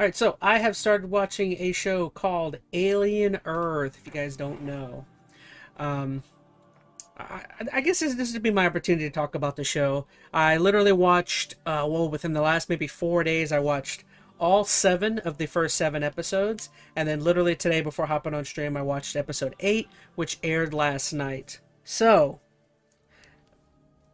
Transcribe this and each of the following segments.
All right, so I have started watching a show called Alien Earth. If you guys don't know, um, I guess this would be my opportunity to talk about the show. I literally watched, within the last maybe 4 days, I watched all seven of the first seven episodes, and then literally today before hopping on stream, I watched episode 8, which aired last night. So,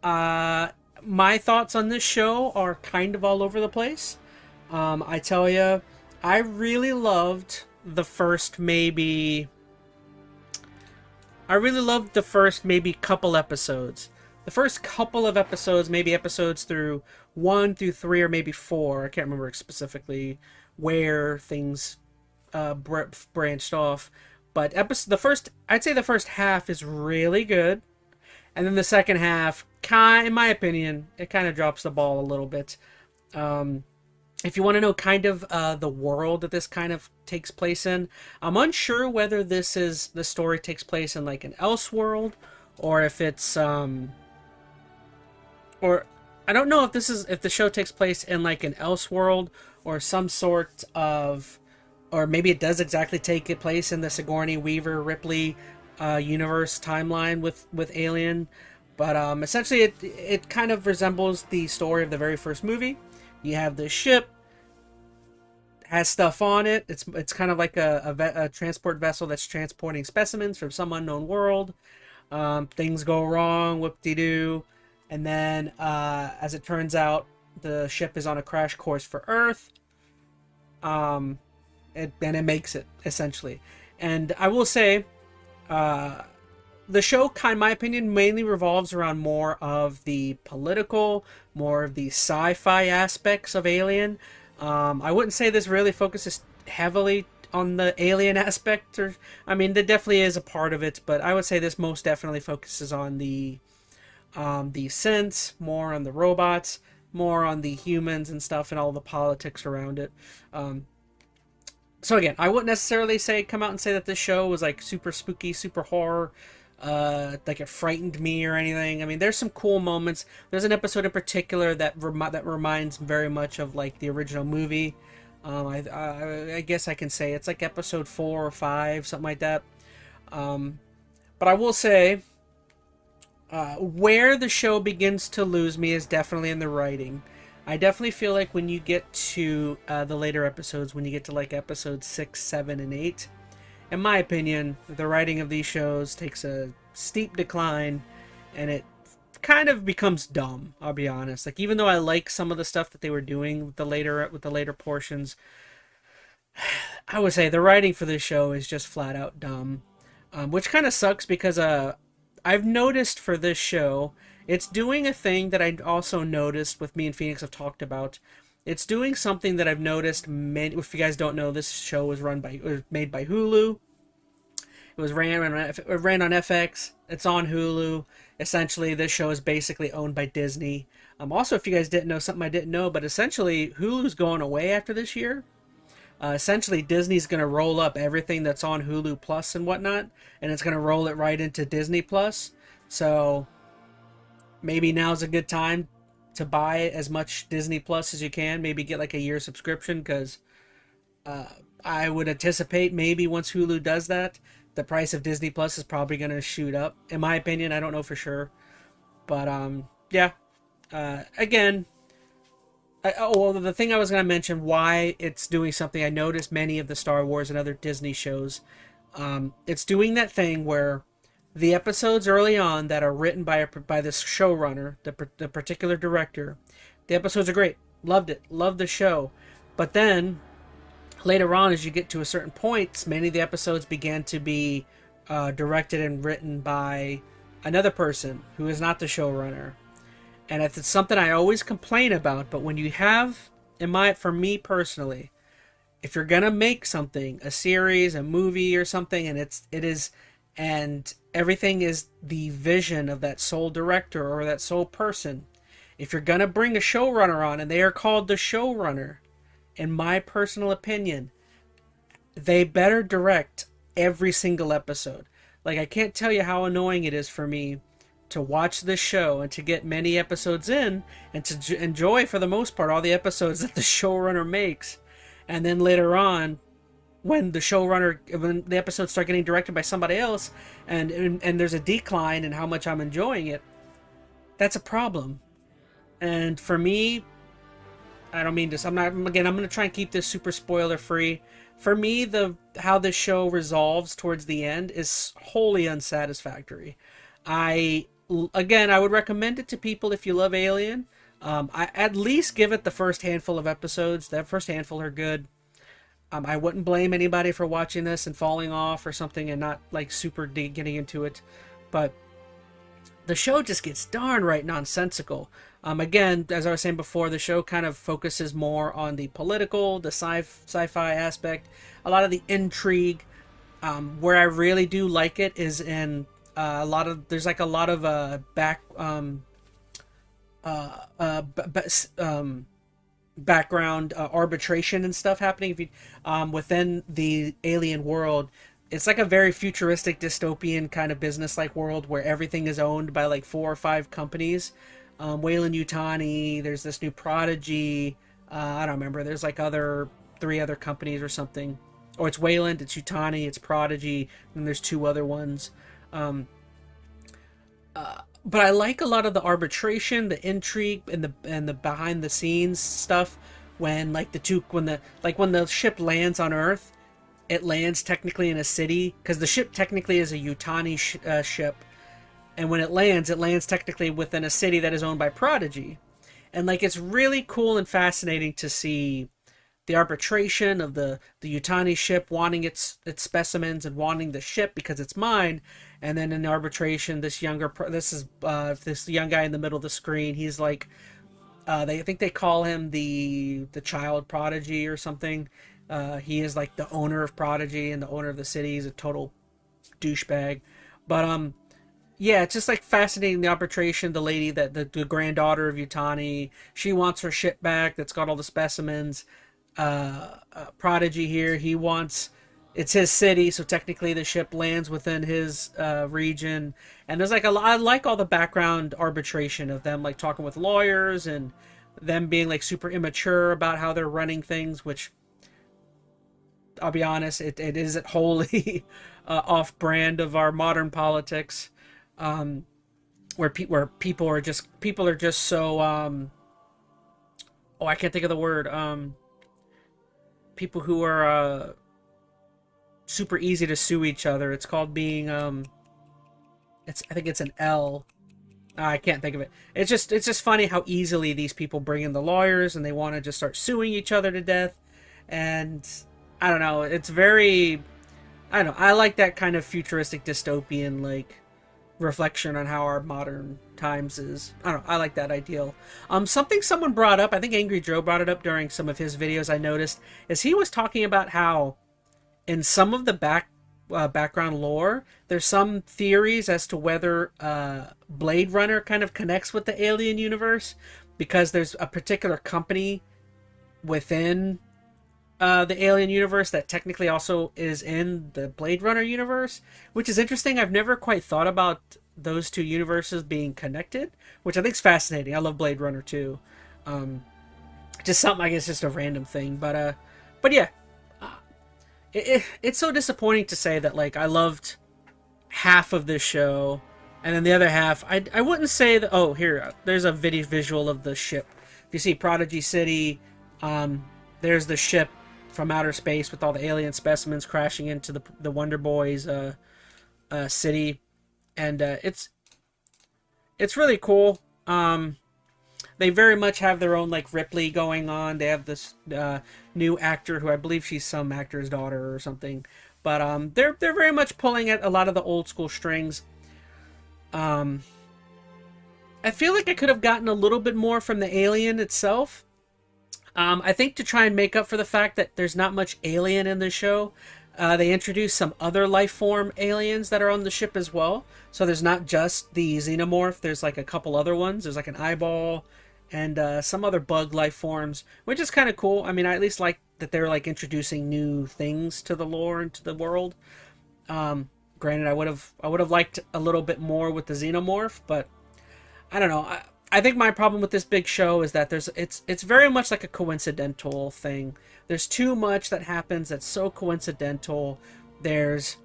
my thoughts on this show are kind of all over the place. I tell you, I really loved the first maybe. I really loved the first maybe couple episodes. The first couple of episodes, maybe episodes through 1 through 3 or maybe 4. I can't remember specifically where things branched off. But I'd say the first half is really good, and then the second half, in my opinion, it kind of drops the ball a little bit. If you want to know kind of the world that this kind of takes place in, I'm unsure whether the story takes place in like an Elseworld, or if it's or I don't know if if the show takes place in like an Elseworld or some sort of, or maybe it does exactly take place in the Sigourney Weaver Ripley universe timeline with Alien, but essentially it kind of resembles the story of the very first movie. You have this ship, has stuff on it. It's kind of like a transport vessel that's transporting specimens from some unknown world. Things go wrong, whoop-de-doo, and then as it turns out, the ship is on a crash course for Earth. And it makes it essentially. And I will say, the show, in my opinion, mainly revolves around more of the political, more of the sci-fi aspects of Alien. I wouldn't say this really focuses heavily on the alien aspect, or I mean, there definitely is a part of it, but I would say this most definitely focuses on the synths, more on the robots, more on the humans and stuff, and all the politics around it. So again, I wouldn't necessarily come out and say that this show was like super spooky, super horror, like it frightened me or anything. I mean, there's some cool moments. There's an episode in particular that reminds very much of like the original movie. I guess I can say it's like episode 4 or 5, something like that. But I will say, where the show begins to lose me is definitely in the writing. I definitely feel like when you get to the later episodes, when you get to like episodes 6, 7, and 8, in my opinion, the writing of these shows takes a steep decline, and it kind of becomes dumb. I'll be honest. Like, even though I like some of the stuff that they were doing with the later portions, I would say the writing for this show is just flat out dumb, which kind of sucks because I've noticed for this show, it's doing a thing that I also noticed with me and Phoenix have talked about. It's doing something that I've noticed if you guys don't know, this show was made by Hulu. It ran on FX. It's on Hulu. Essentially, this show is basically owned by Disney. Also, if you guys didn't know, something I didn't know, but essentially, Hulu's going away after this year. Essentially, Disney's going to roll up everything that's on Hulu Plus and whatnot, and it's going to roll it right into Disney Plus. So, maybe now's a good time to buy as much Disney Plus as you can. Maybe get like a year subscription, because I would anticipate maybe once Hulu does that, the price of Disney Plus is probably going to shoot up. In my opinion, I don't know for sure, but yeah. Again, the thing I was going to mention why it's doing something, I noticed many of the Star Wars and other Disney shows, it's doing that thing where the episodes early on that are written by this showrunner, the particular director, the episodes are great. Loved it. Loved the show. But then, later on, as you get to a certain point, many of the episodes began to be directed and written by another person who is not the showrunner. And it's something I always complain about, but when you have, for me personally, if you're going to make something, a series, a movie or something, and everything is the vision of that sole director or that sole person. If you're going to bring a showrunner on and they are called the showrunner, in my personal opinion, they better direct every single episode. Like, I can't tell you how annoying it is for me to watch this show and to get many episodes in and to enjoy, for the most part, all the episodes that the showrunner makes. And then later on, when when the episodes start getting directed by somebody else, and there's a decline in how much I'm enjoying it, that's a problem. And for me, I don't mean this. I'm not. Again, I'm going to try and keep this super spoiler free. For me, the how the show resolves towards the end is wholly unsatisfactory. I Again, I would recommend it to people if you love Alien. I at least give it the first handful of episodes. That first handful are good. I wouldn't blame anybody for watching this and falling off or something and not like super getting into it, but the show just gets darn right nonsensical. Again, as I was saying before, the show kind of focuses more on the political, the sci-fi aspect, a lot of the intrigue. Where I really do like it is in there's like a lot of background arbitration and stuff happening. If you within the alien world, it's like a very futuristic dystopian kind of business like world where everything is owned by like 4 or 5 companies. Weyland-Yutani, there's this new Prodigy, I don't remember, there's like 3 other companies or something. Or it's Weyland, it's Yutani, it's Prodigy, and there's 2 other ones. But I like a lot of the arbitration, the intrigue, and the behind the scenes stuff when when the ship lands on Earth. It lands technically in a city because the ship technically is a Yutani ship, and when it lands technically within a city that is owned by Prodigy, and like it's really cool and fascinating to see the arbitration of the Yutani ship wanting its specimens and wanting the ship because it's mine, and then in the arbitration, this young guy in the middle of the screen, he's like, I think they call him the child prodigy or something. He is like the owner of Prodigy and the owner of the city. He's a total douchebag. But yeah, it's just like fascinating, the arbitration. The lady that the granddaughter of Yutani, she wants her ship back that's got all the specimens. Prodigy here, it's his city, so technically the ship lands within his region. And there's like I like all the background arbitration of them like talking with lawyers and them being like super immature about how they're running things, which I'll be honest, it isn't wholly off-brand of our modern politics, where people are just so I can't think of the word, people who are super easy to sue each other. It's called being I think it's an L. I can't think of it. It's just funny how easily these people bring in the lawyers and they want to just start suing each other to death. And I don't know, it's very, I don't know, I like that kind of futuristic dystopian like reflection on how our modern times is. I don't know, I like that ideal. Something someone brought up, I think Angry Joe brought it up during some of his videos, I noticed, is he was talking about how in some of the background lore, there's some theories as to whether Blade Runner kind of connects with the Alien universe, because there's a particular company within the Alien universe that technically also is in the Blade Runner universe, which is interesting. I've never quite thought about those 2 universes being connected, which I think is fascinating. I love Blade Runner too. Just something, I guess, just a random thing, but yeah, it's so disappointing to say that like I loved half of this show, and then the other half I wouldn't say that. Oh, here, there's a visual of the ship. If you see Prodigy City, there's the ship from outer space with all the alien specimens crashing into the Wonder Boys city, and it's really cool. They very much have their own like Ripley going on. They have this new actor who I believe she's some actor's daughter or something, but they're very much pulling at a lot of the old school strings. I feel like I could have gotten a little bit more from the alien itself. I think to try and make up for the fact that there's not much alien in the show, they introduce some other life form aliens that are on the ship as well. So there's not just the xenomorph, there's like a couple other ones. There's like an eyeball and some other bug life forms, which is kind of cool. I mean, I at least like that they're like introducing new things to the lore and to the world. Granted, I would have liked a little bit more with the xenomorph, but I don't know. I think my problem with this big show is that it's very much like a coincidental thing. There's too much that happens that's so coincidental. There's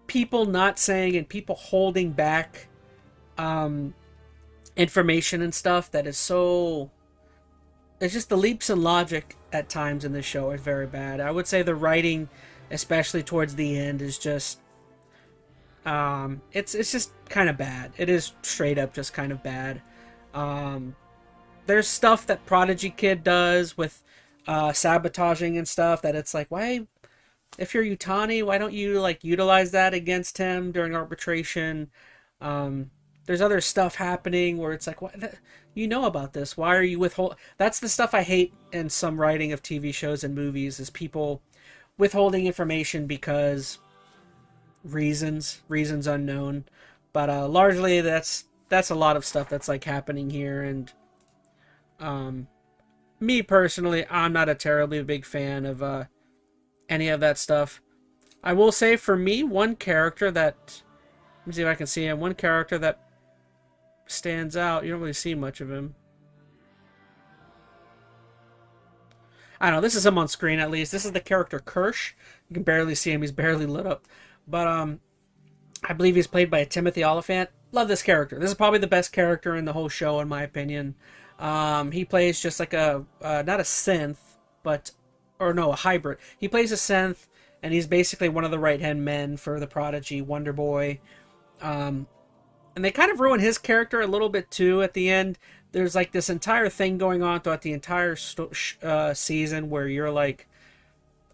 people not saying and people holding back um, information and stuff that is so. It's just the leaps in logic at times in this show are very bad. I would say the writing, especially towards the end, is just it's just kind of bad. It is straight up just kind of bad. Um, there's stuff that Prodigy Kid does with sabotaging and stuff that it's like, why, if you're Utani, why don't you like utilize that against him during arbitration? There's other stuff happening where it's like, what, you know about this? Why are you withhold? That's the stuff I hate in some writing of TV shows and movies is people withholding information because reasons unknown. But largely that's a lot of stuff that's like happening here, and um, me personally, I'm not a terribly big fan of any of that stuff. I will say for me, one character that, let me see if I can see him. One character that stands out. You don't really see much of him. I don't know. This is him on screen at least. This is the character Kirsch. You can barely see him. He's barely lit up. But I believe he's played by Timothy Oliphant. Love this character. This is probably the best character in the whole show, in my opinion. He plays just like a not a synth, but or no, a hybrid. He plays a synth, and he's basically one of the right-hand men for the Prodigy, Wonder Boy. And they kind of ruin his character a little bit too at the end. There's like this entire thing going on throughout the entire season where you're like,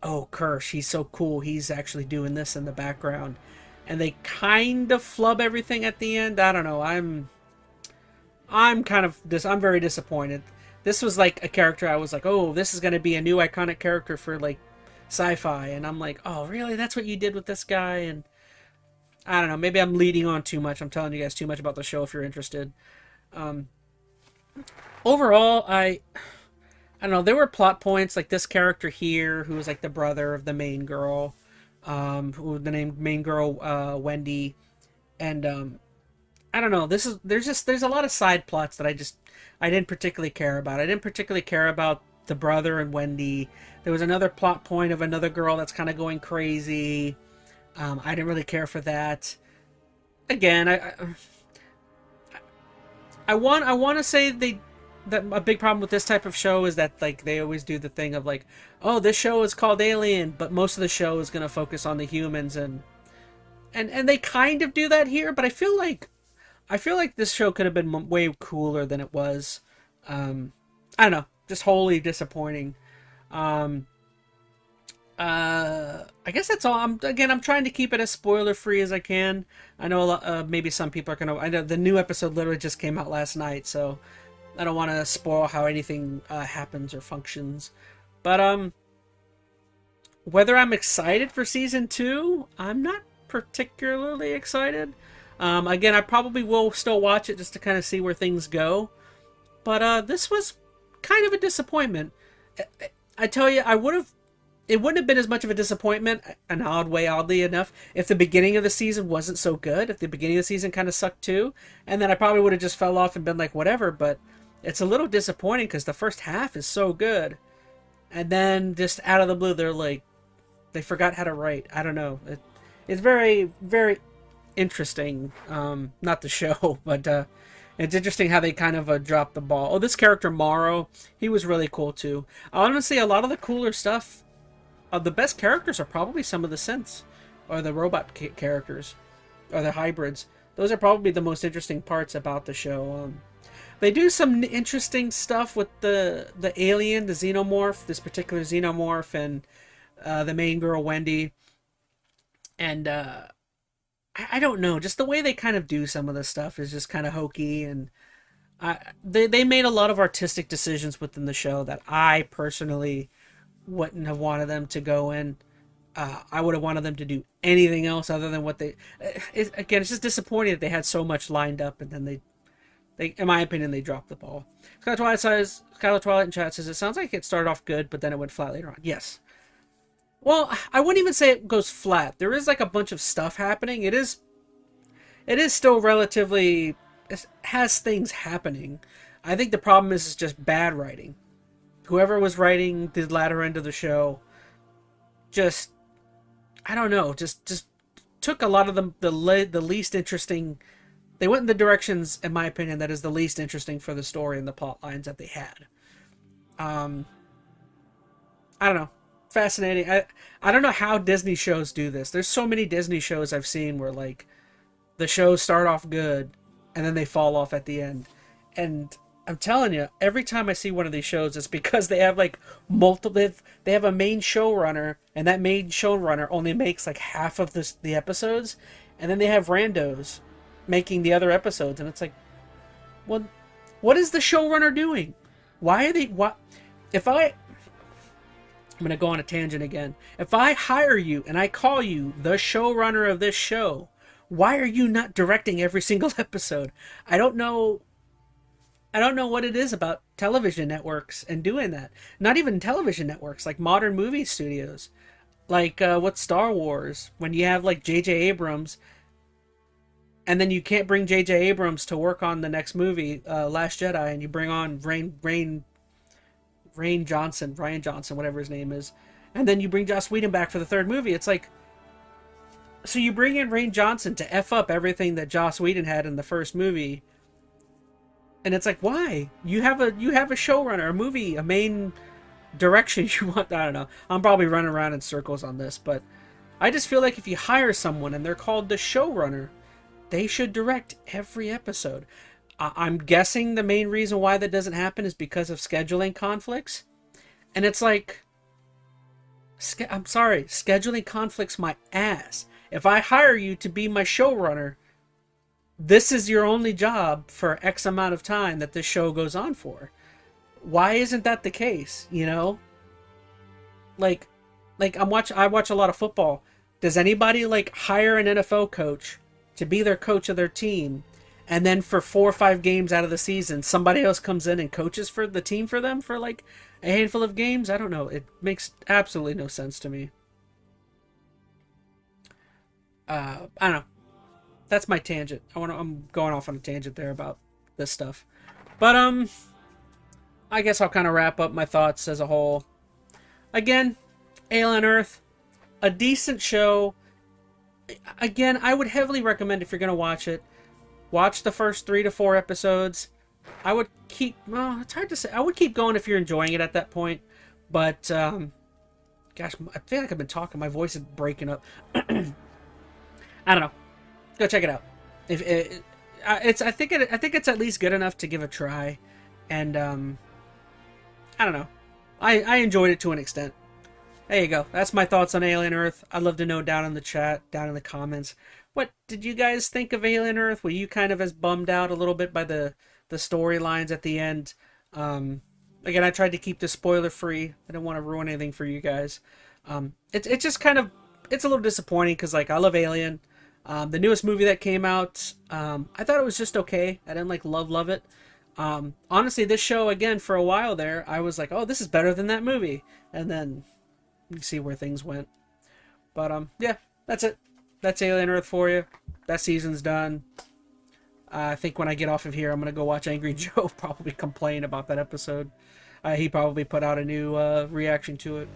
oh, Kirsch, he's so cool. He's actually doing this in the background. And they kind of flub everything at the end. I don't know. I'm kind of I'm very disappointed. This was like a character I was like, oh, this is going to be a new iconic character for like sci-fi, and I'm like, oh, really? That's what you did with this guy? And I don't know. Maybe I'm leading on too much. I'm telling you guys too much about the show if you're interested. Overall, I don't know. There were plot points like this character here, who was like the brother of the main girl, who the name main girl Wendy, and I don't know. There's a lot of side plots that I didn't particularly care about. I didn't particularly care about the brother and Wendy. There was another plot point of another girl that's kind of going crazy. I didn't really care for that. Again, I want to say that a big problem with this type of show is that like they always do the thing of like, oh, this show is called Alien, but most of the show is going to focus on the humans, and they kind of do that here, but I feel like this show could have been way cooler than it was. I don't know, just wholly disappointing. I guess that's all. I'm trying to keep it as spoiler free as I can. I know a lot, maybe some people are gonna. I know the new episode literally just came out last night, so I don't want to spoil how anything happens or functions. But whether I'm excited for season 2, I'm not particularly excited. Again, I probably will still watch it just to kind of see where things go. But this was kind of a disappointment. I tell you, it wouldn't have been as much of a disappointment, an odd way, oddly enough, if the beginning of the season wasn't so good, if the beginning of the season kind of sucked too, and then I probably would have just fell off and been like, whatever, but it's a little disappointing because the first half is so good, and then just out of the blue, they're like, they forgot how to write. I don't know. It's very, very interesting, not the show, but it's interesting how they kind of dropped the ball. Oh, this character, Morrow, he was really cool too. Honestly, a lot of the cooler stuff, the best characters are probably some of the synths, or the robot characters, or the hybrids. Those are probably the most interesting parts about the show. They do some interesting stuff with the alien, the xenomorph, this particular xenomorph, and the main girl, Wendy. And I don't know, just the way they kind of do some of the stuff is just kind of hokey, and they made a lot of artistic decisions within the show that I personally wouldn't have wanted them to go in. I would have wanted them to do anything else other than what they. Again, it's just disappointing that they had so much lined up, and then they, in my opinion, they dropped the ball. Skylar Twilight in chat says it sounds like it started off good, but then it went flat later on. Yes. Well, I wouldn't even say it goes flat. There is like a bunch of stuff happening. It is still relatively. has things happening. I think the problem is just bad writing. Whoever was writing the latter end of the show, just I don't know, just took a lot of the least interesting. They went in the directions, in my opinion, that is the least interesting for the story and the plot lines that they had. I don't know. Fascinating. I don't know how Disney shows do this. There's so many Disney shows I've seen where like the shows start off good and then they fall off at the end. And I'm telling you, every time I see one of these shows, it's because they have like multiple. They have a main showrunner, and that main showrunner only makes like half of the episodes, and then they have randos making the other episodes, and it's like, what is the showrunner doing? Why are they? What if I'm gonna go on a tangent again. If I hire you and I call you the showrunner of this show, why are you not directing every single episode? I don't know what it is about television networks and doing that. Not even television networks, like modern movie studios. Like with Star Wars, when you have like J.J. Abrams, and then you can't bring J.J. Abrams to work on the next movie, Last Jedi, and you bring on Ryan Johnson, whatever his name is, and then you bring Joss Whedon back for the third movie. It's like, so you bring in Ryan Johnson to F up everything that Joss Whedon had in the first movie. And it's like, why? You have a showrunner, a movie, a main direction you want. I don't know. I'm probably running around in circles on this, but I just feel like if you hire someone and they're called the showrunner, they should direct every episode. I'm guessing the main reason why that doesn't happen is because of scheduling conflicts. And it's like, I'm sorry, scheduling conflicts my ass. If I hire you to be my showrunner, this is your only job for X amount of time that this show goes on for. Why isn't that the case? You know, like I watch a lot of football. Does anybody like hire an NFL coach to be their coach of their team, and then for 4 or 5 games out of the season, somebody else comes in and coaches for the team for them for like a handful of games? I don't know. It makes absolutely no sense to me. I don't know. That's my tangent. I'm going off on a tangent there about this stuff. But I guess I'll kind of wrap up my thoughts as a whole. Again, Alien Earth, a decent show. Again, I would heavily recommend, if you're going to watch it, watch the first 3 to 4 episodes. I would keep, well, it's hard to say. I would keep going if you're enjoying it at that point. But gosh, I feel like I've been talking. My voice is breaking up. I don't know. Go check it out. If I think it's at least good enough to give a try, and I don't know. I enjoyed it to an extent. There you go. That's my thoughts on Alien Earth. I'd love to know down in the chat, down in the comments, what did you guys think of Alien Earth? Were you kind of as bummed out a little bit by the storylines at the end? Again, I tried to keep this spoiler free. I didn't want to ruin anything for you guys. It's just kind of, it's a little disappointing because like I love Alien. The newest movie that came out, I thought it was just okay. I didn't like love it. Honestly, this show, again, for a while there, I was like, oh, this is better than that movie. And then you see where things went. But yeah, that's it. That's Alien Earth for you. That season's done. I think when I get off of here, I'm going to go watch Angry Joe probably complain about that episode. He probably put out a new reaction to it.